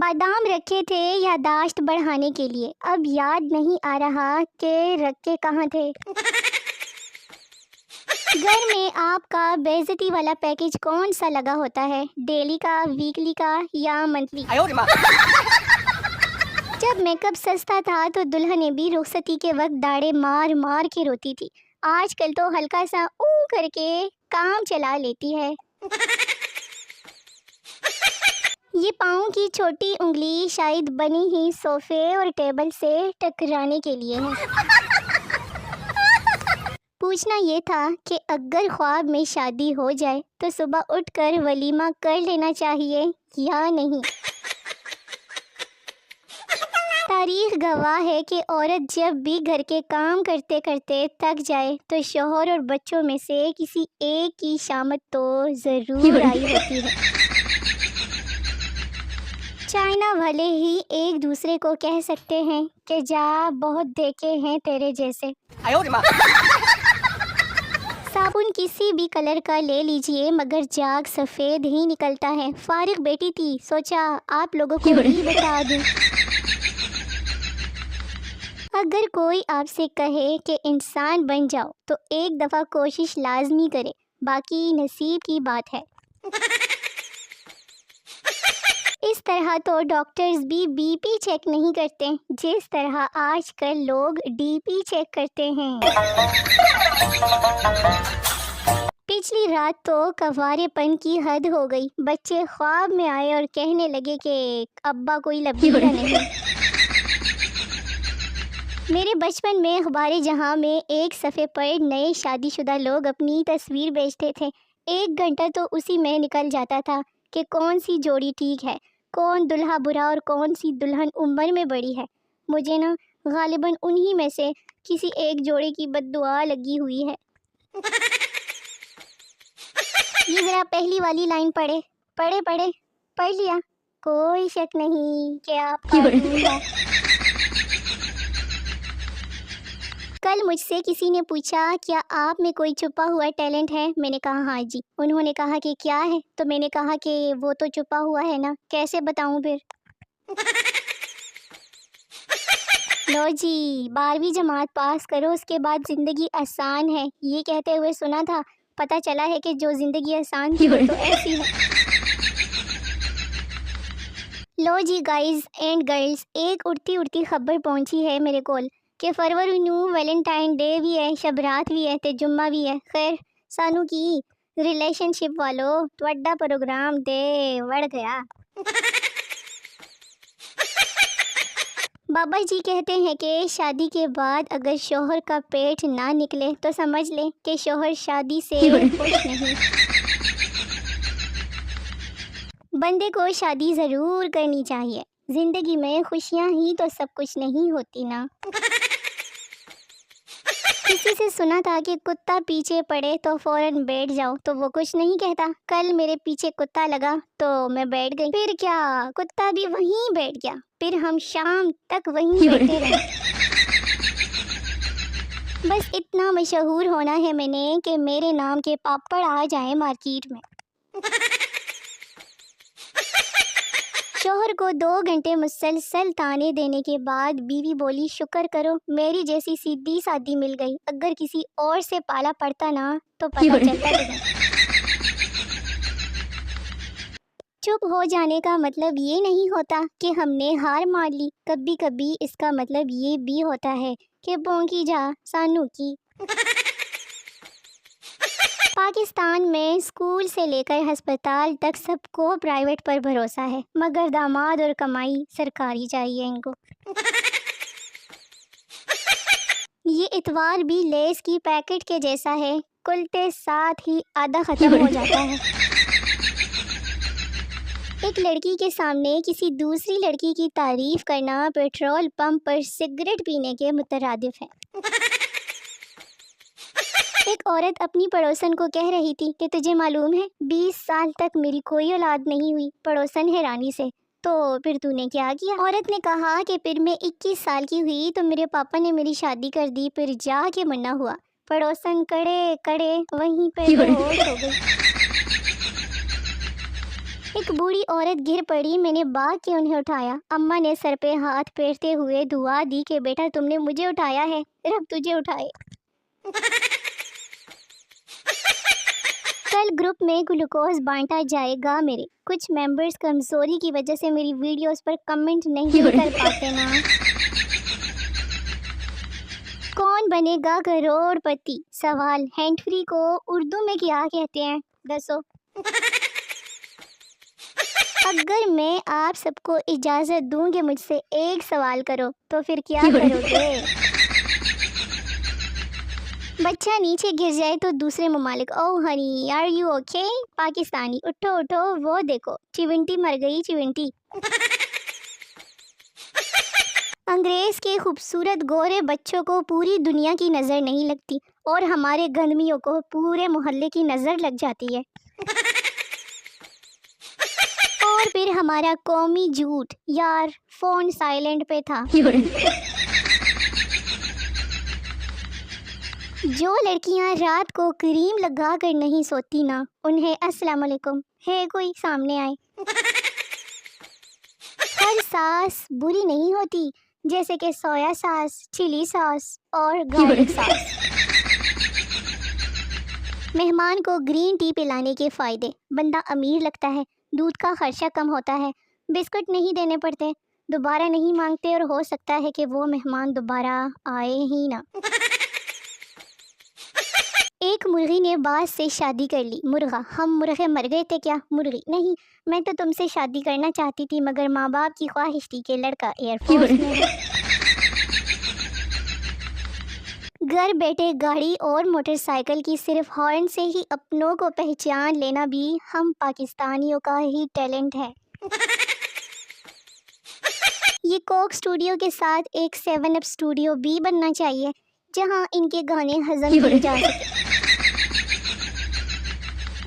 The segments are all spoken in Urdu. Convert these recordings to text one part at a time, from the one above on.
بادام رکھے تھے یادداشت بڑھانے کے لیے، اب یاد نہیں آ رہا کہ رکھے کہاں تھے۔ گھر میں آپ کا بے عزتی والا پیکج کون سا لگا ہوتا ہے؟ ڈیلی کا، ویکلی کا یا منتھلی؟ جب میک اپ سستا تھا تو دلہنیں بھی رخصتی کے وقت داڑے مار مار کے روتی تھی، آج کل تو ہلکا سا او کر کے کام چلا لیتی ہے۔ یہ پاؤں کی چھوٹی انگلی شاید بنی ہی صوفے اور ٹیبل سے ٹکرانے کے لیے ہے۔ پوچھنا یہ تھا کہ اگر خواب میں شادی ہو جائے تو صبح اٹھ کر ولیمہ کر لینا چاہیے یا نہیں؟ تاریخ گواہ ہے کہ عورت جب بھی گھر کے کام کرتے کرتے تھک جائے تو شوہر اور بچوں میں سے کسی ایک کی شامت تو ضرور آئی ہوتی ہے۔ چائنا والے ہی ایک دوسرے کو کہہ سکتے ہیں کہ جا بہت دیکھے ہیں تیرے جیسے۔ صابن کسی بھی کلر کا لے لیجئے مگر جاگ سفید ہی نکلتا ہے۔ فارغ بیٹی تھی، سوچا آپ لوگوں کو بھی بتا دوں۔ اگر کوئی آپ سے کہے کہ انسان بن جاؤ تو ایک دفعہ کوشش لازمی کرے، باقی نصیب کی بات ہے۔ اس طرح تو ڈاکٹرز بھی بی پی چیک نہیں کرتے جس طرح آج کل لوگ ڈی پی چیک کرتے ہیں۔ پچھلی رات تو کوارے پن کی حد ہو گئی، بچے خواب میں آئے اور کہنے لگے کہ ابا کوئی لبیرہ نہیں۔ میرے بچپن میں اخبار جہاں میں ایک صفحے پر نئے شادی شدہ لوگ اپنی تصویر بیچتے تھے، 1 گھنٹہ تو اسی میں نکل جاتا تھا کہ کون سی جوڑی ٹھیک ہے، کون دلہا برا اور کون سی دلہن عمر میں بڑی ہے۔ مجھے نا غالباً انہی میں سے کسی ایک جوڑے کی بد دعا لگی ہوئی ہے۔ یہ ذرا پہلی والی لائن پڑھ لیا، کوئی شک نہیں کہ آپ کا دودھ ہے۔ کل مجھ سے کسی نے پوچھا کیا آپ میں کوئی چھپا ہوا ٹیلنٹ ہے؟ میں نے کہا ہاں جی۔ انہوں نے کہا کہ کیا ہے؟ تو میں نے کہا کہ وہ تو چھپا ہوا ہے نا، کیسے بتاؤں پھر؟ لو جی 12ویں جماعت پاس کرو اس کے بعد زندگی آسان ہے، یہ کہتے ہوئے سنا تھا، پتہ چلا ہے کہ جو زندگی آسان تھی وہ تو ایسی ہے۔ لو جی گائز اینڈ گرلز، ایک اڑتی خبر پہنچی ہے میرے کول کہ فروری نو ویلنٹائن ڈے بھی ہے، شب رات بھی ہے تے جمعہ بھی ہے۔ خیر سانو کی ریلیشن شپ والو تواڈا پروگرام تے وڑ گیا۔ بابا جی کہتے ہیں کہ شادی کے بعد اگر شوہر کا پیٹ نہ نکلے تو سمجھ لیں کہ شوہر شادی سے خوش نہیں۔ بندے کو شادی ضرور کرنی چاہیے، زندگی میں خوشیاں ہی تو سب کچھ نہیں ہوتی نا۔ کسی سے سنا تھا کہ کتا پیچھے پڑے تو فوراً بیٹھ جاؤ، تو وہ کچھ نہیں کہتا۔ کل میرے پیچھے کتا لگا تو میں بیٹھ گئی، پھر کیا کتا بھی وہیں بیٹھ گیا، پھر ہم شام تک وہیں بیٹھے رہے۔ بس اتنا مشہور ہونا ہے میں نے کہ میرے نام کے پاپڑ آ جائیں مارکیٹ میں۔ شوہر کو 2 گھنٹے مسلسل تانے دینے کے بعد بیوی بولی شکر کرو میری جیسی سیدھی سادی مل گئی، اگر کسی اور سے پالا پڑتا نا تو پتہ چلتا تھا۔ چپ ہو جانے کا مطلب یہ نہیں ہوتا کہ ہم نے ہار مان لی، کبھی کبھی اس کا مطلب یہ بھی ہوتا ہے کہ بونکی جا سانو کی۔ پاکستان میں اسکول سے لے کر ہسپتال تک سب کو پرائیویٹ پر بھروسہ ہے، مگر داماد اور کمائی سرکاری چاہیے ان کو۔ یہ اتوار بھی لیس کی پیکٹ کے جیسا ہے، کلتے ساتھ ہی آدھا ختم ہو جاتا ہے۔ ایک لڑکی کے سامنے کسی دوسری لڑکی کی تعریف کرنا پیٹرول پمپ پر سگریٹ پینے کے مترادف ہے۔ ایک عورت اپنی پڑوسن کو کہہ رہی تھی کہ تجھے معلوم ہے 20 سال تک میری کوئی اولاد نہیں ہوئی۔ پڑوسن حیرانی سے، تو پھر تو نے کیا کیا؟ عورت نے کہا کہ پھر میں 21 سال کی ہوئی تو میرے پاپا نے میری شادی کر دی، پھر جا کے منع ہوا۔ پڑوسن کڑے وہیں پہ بے ہوش ہو گئی۔ ایک ایک بوڑھی عورت گر پڑی، میں نے بھاگ کے انہیں اٹھایا۔ اماں نے سر پہ ہاتھ پھیرتے ہوئے دعا دی کہ بیٹا تم نے مجھے اٹھایا ہے، رب تجھے اٹھائے۔ کل گروپ میں گلوکوز بانٹا جائے گا۔ میرے کچھ ممبرز کمزوری کی وجہ سے میری ویڈیوز پر کمنٹ نہیں کر پاتے نا۔ کون بنے گا کروڑ پتی؟ سوال، ہینڈ فری کو اردو میں کیا کہتے ہیں دسو؟ اگر میں آپ سب کو اجازت دوں کہ مجھ سے ایک سوال کرو تو پھر کیا کرو گے؟ بچہ نیچے گر جائے تو دوسرے ممالک oh honey are you okay? Pakistani اٹھو اٹھو وہ دیکھو چیونٹی مر گئی چیونٹی۔ انگریز کے خوبصورت گورے بچوں کو پوری دنیا کی نظر نہیں لگتی اور ہمارے گندمیوں کو پورے محلے کی نظر لگ جاتی ہے۔ اور پھر ہمارا قومی جھوٹ، یار فون سائلنٹ پہ تھا۔ جو لڑکیاں رات کو کریم لگا کر نہیں سوتی نا، انہیں السلام علیکم ہے کوئی سامنے آئے۔ ہر ساس بری نہیں ہوتی، جیسے کہ سویا ساس، چلی ساس اور گارلک ساس۔ مہمان کو گرین ٹی پلانے کے فائدے، بندہ امیر لگتا ہے، دودھ کا خرچہ کم ہوتا ہے، بسکٹ نہیں دینے پڑتے، دوبارہ نہیں مانگتے اور ہو سکتا ہے کہ وہ مہمان دوبارہ آئے ہی نہ۔ ایک مرغی نے باز سے شادی کر لی۔ مرغا، ہم مرغے مر گئے تھے کیا؟ مرغی، نہیں میں تو تم سے شادی کرنا چاہتی تھی مگر ماں باپ کی خواہش تھی کہ لڑکا ایئر فورس میں ہے۔ گھر بیٹھے گاڑی اور موٹر سائیکل کی صرف ہارن سے ہی اپنوں کو پہچان لینا بھی ہم پاکستانیوں کا ہی ٹیلنٹ ہے۔ یہ کوک سٹوڈیو کے ساتھ ایک 7 اپ سٹوڈیو بھی بننا چاہیے جہاں ان کے گانے ہضم کیے جا سکے۔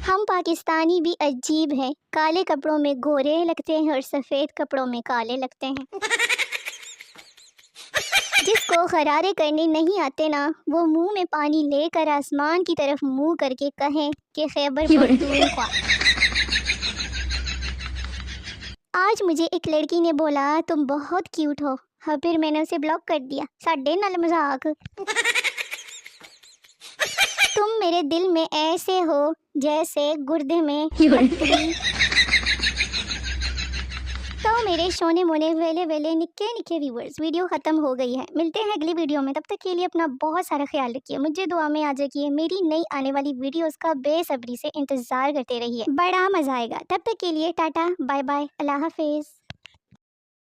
ہم پاکستانی بھی عجیب ہیں، کالے کپڑوں میں گورے لگتے ہیں اور سفید کپڑوں میں کالے لگتے ہیں۔ جس کو غرارے کرنے نہیں آتے نا، وہ منہ میں پانی لے کر آسمان کی طرف منہ کر کے کہیں کہ خیبر پختونخوا۔ آج مجھے ایک لڑکی نے بولا تم بہت کیوٹ ہو، ہاں پھر میں نے اسے بلاک کر دیا۔ ساڈے نال مذاق۔ تم میرے دل میں ایسے ہو جیسے گردے میں پتری۔ تو میرے شونے مونے ویلے ویلے نکے نکے ویورز، ویڈیو ختم ہو گئی ہے، ملتے ہیں اگلی ویڈیو میں، تب تک کے لیے اپنا بہت سارا خیال رکھیے، مجھے دعا میں یاد رکھیے، میری نئی آنے والی ویڈیوز کا بے صبری سے انتظار کرتے رہیے، بڑا مزہ آئے گا، تب تک کے لیے ٹاٹا بائے بائے، اللہ حافظ۔